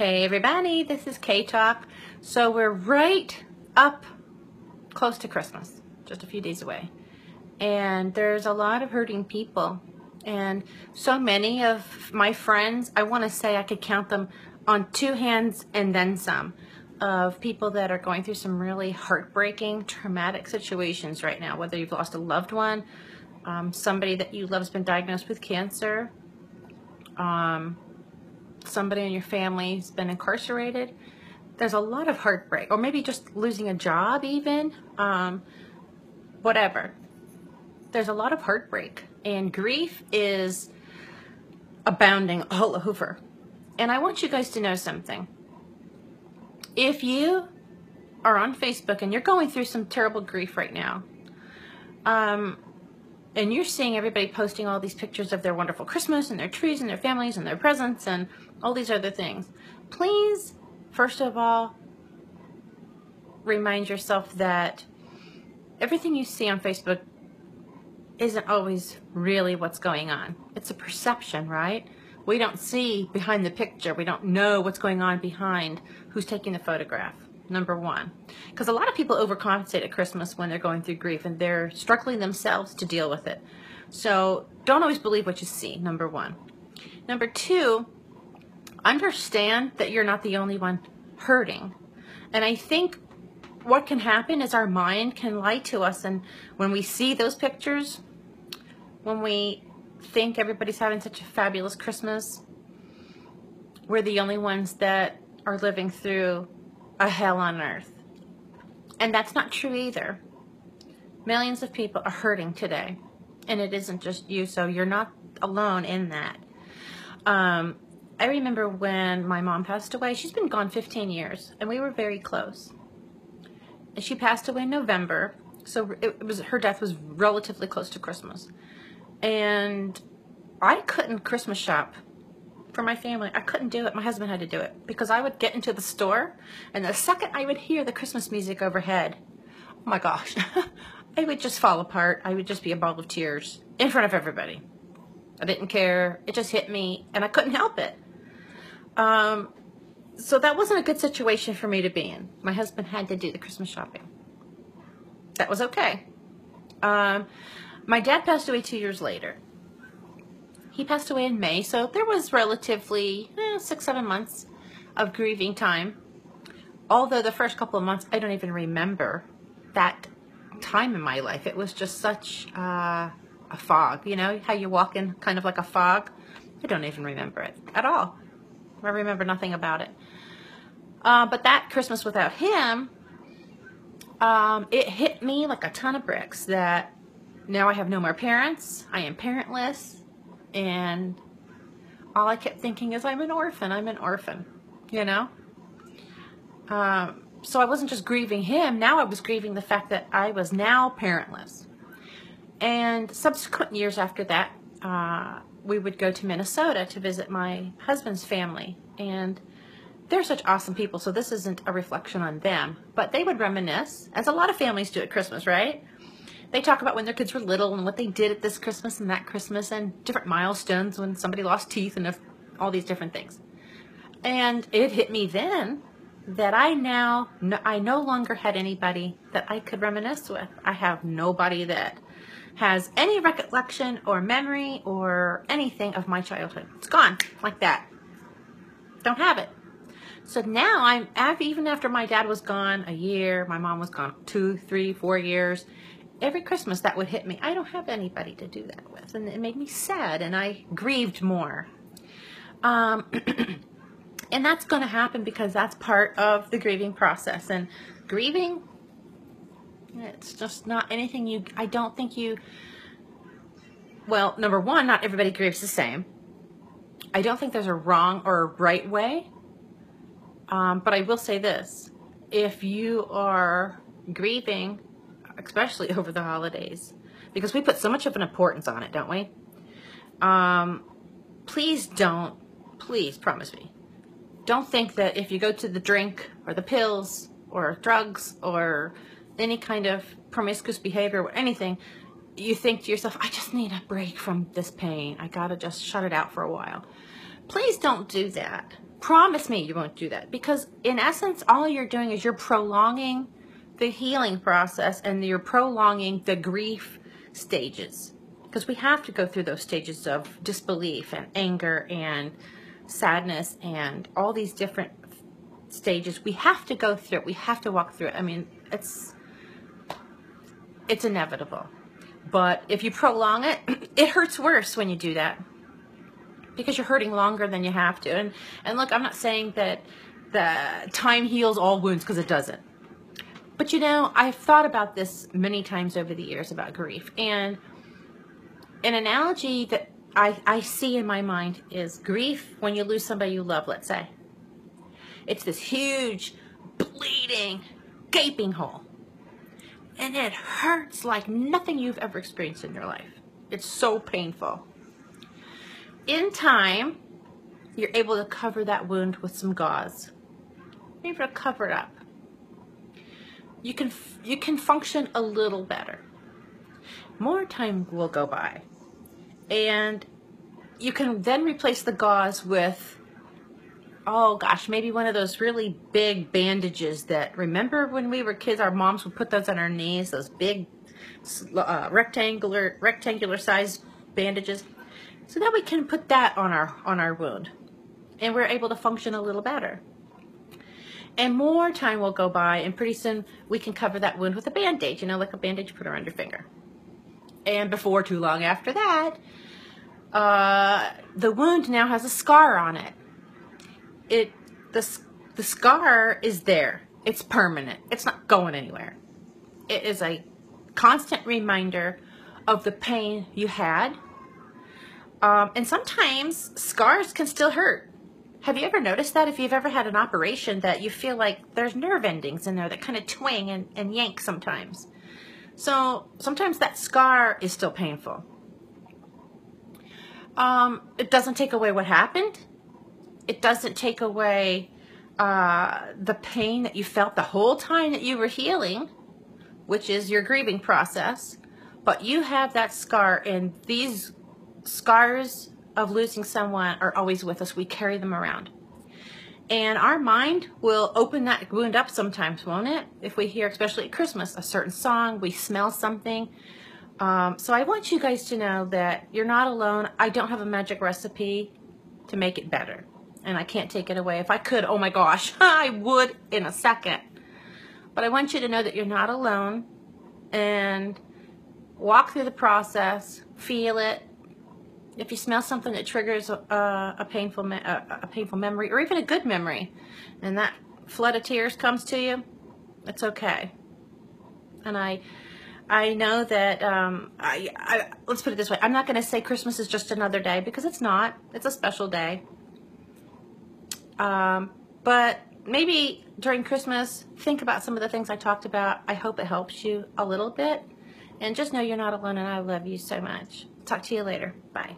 Hey everybody, this is K-Talk. So we're right up close to Christmas, just a few days away. And there's a lot of hurting people. And so many of my friends, I want to say I could count them on two hands and then some, of people that are going through some really heartbreaking, traumatic situations right now. Whether you've lost a loved one, somebody that you love has been diagnosed with cancer, somebody in your family's been incarcerated. There's a lot of heartbreak, or maybe just losing a job even, whatever. There's a lot of heartbreak, and grief is abounding all over. And I want you guys to know something. If you are on Facebook and you're going through some terrible grief right now, and you're seeing everybody posting all these pictures of their wonderful Christmas and their trees and their families and their presents and all these other things, please, first of all, remind yourself that everything you see on Facebook isn't always really what's going on. It's a perception, right? We don't see behind the picture. We don't know what's going on behind who's taking the photograph, number one. Because a lot of people overcompensate at Christmas when they're going through grief and they're struggling themselves to deal with it. So don't always believe what you see, number one. Number two, understand that you're not the only one hurting. And I think what can happen is our mind can lie to us, and when we see those pictures, when we think everybody's having such a fabulous Christmas, we're the only ones that are living through a hell on earth. And that's not true either. Millions of people are hurting today, and it isn't just you, so you're not alone in that. I remember when my mom passed away. She's been gone 15 years, and we were very close. And she passed away in November, so her death was relatively close to Christmas. And I couldn't Christmas shop for my family. I couldn't do it. My husband had to do it, because I would get into the store, and the second I would hear the Christmas music overhead, oh my gosh, I would just fall apart. I would just be a ball of tears in front of everybody. I didn't care. It just hit me, and I couldn't help it. So that wasn't a good situation for me to be in. My husband had to do the Christmas shopping. That was okay. My dad passed away 2 years later. He passed away in May, so there was relatively 6-7 months of grieving time. Although the first couple of months, I don't even remember that time in my life. It was just such a fog. You know how you walk in kind of like a fog? I don't even remember it at all. I remember nothing about it. But that Christmas without him, it hit me like a ton of bricks that now I have no more parents. I am parentless. And all I kept thinking is, I'm an orphan, you know? So I wasn't just grieving him. Now I was grieving the fact that I was now parentless. And subsequent years after that, we would go to Minnesota to visit my husband's family. And they're such awesome people, so this isn't a reflection on them. But they would reminisce, as a lot of families do at Christmas, right? They talk about when their kids were little and what they did at this Christmas and that Christmas, and different milestones when somebody lost teeth and all these different things. And it hit me then that I no longer had anybody that I could reminisce with. I have nobody that has any recollection or memory or anything of my childhood. It's gone like that. Don't have it. So now even after my dad was gone a year, my mom was gone 2, 3, 4 years, every Christmas that would hit me. I don't have anybody to do that with. And it made me sad, and I grieved more. And that's going to happen because that's part of the grieving process. And grieving, it's just not anything I don't think well, number one, not everybody grieves the same. I don't think there's a wrong or a right way. But I will say this. If you are grieving, especially over the holidays, because we put so much of an importance on it, don't we? Please promise me, don't think that if you go to the drink or the pills or drugs or any kind of promiscuous behavior or anything, you think to yourself, I just need a break from this pain. I gotta just shut it out for a while. Please don't do that. Promise me you won't do that, because in essence, all you're doing is you're prolonging the healing process, and you're prolonging the grief stages, because we have to go through those stages of disbelief and anger and sadness and all these different stages. We have to go through it. We have to walk through it. I mean, it's inevitable. But if you prolong it, it hurts worse when you do that, because you're hurting longer than you have to. And look, I'm not saying that the time heals all wounds, because it doesn't. But you know, I've thought about this many times over the years about grief. And an analogy that I see in my mind is grief when you lose somebody you love, let's say. It's this huge, bleeding, gaping hole. And it hurts like nothing you've ever experienced in your life. It's so painful. In time, you're able to cover that wound with some gauze. You're able to cover it up. You can function a little better. More time will go by. And you can then replace the gauze with, oh gosh, maybe one of those really big bandages that, remember when we were kids, our moms would put those on our knees, those big rectangular sized bandages. So that we can put that on our wound, and we're able to function a little better. And more time will go by, and pretty soon we can cover that wound with a band-aid, you know, like a band-aid you put around your finger. And before too long after that, the wound now has a scar on it. The scar is there. It's permanent. It's not going anywhere. It is a constant reminder of the pain you had. And sometimes scars can still hurt. Have you ever noticed that? If you've ever had an operation, that you feel like there's nerve endings in there that kind of twing and yank sometimes. So sometimes that scar is still painful. It doesn't take away what happened. It doesn't take away the pain that you felt the whole time that you were healing, which is your grieving process. But you have that scar, and these scars of losing someone are always with us. We carry them around. And our mind will open that wound up sometimes, won't it? If we hear, especially at Christmas, a certain song, we smell something. So I want you guys to know that you're not alone. I don't have a magic recipe to make it better, and I can't take it away. If I could, oh my gosh, I would in a second. But I want you to know that you're not alone, and walk through the process, feel it. If you smell something that triggers a painful memory, or even a good memory, and that flood of tears comes to you, it's okay. And I know that, let's put it this way, I'm not going to say Christmas is just another day, because it's not. It's a special day. But maybe during Christmas, think about some of the things I talked about. I hope it helps you a little bit. And just know you're not alone, and I love you so much. Talk to you later. Bye.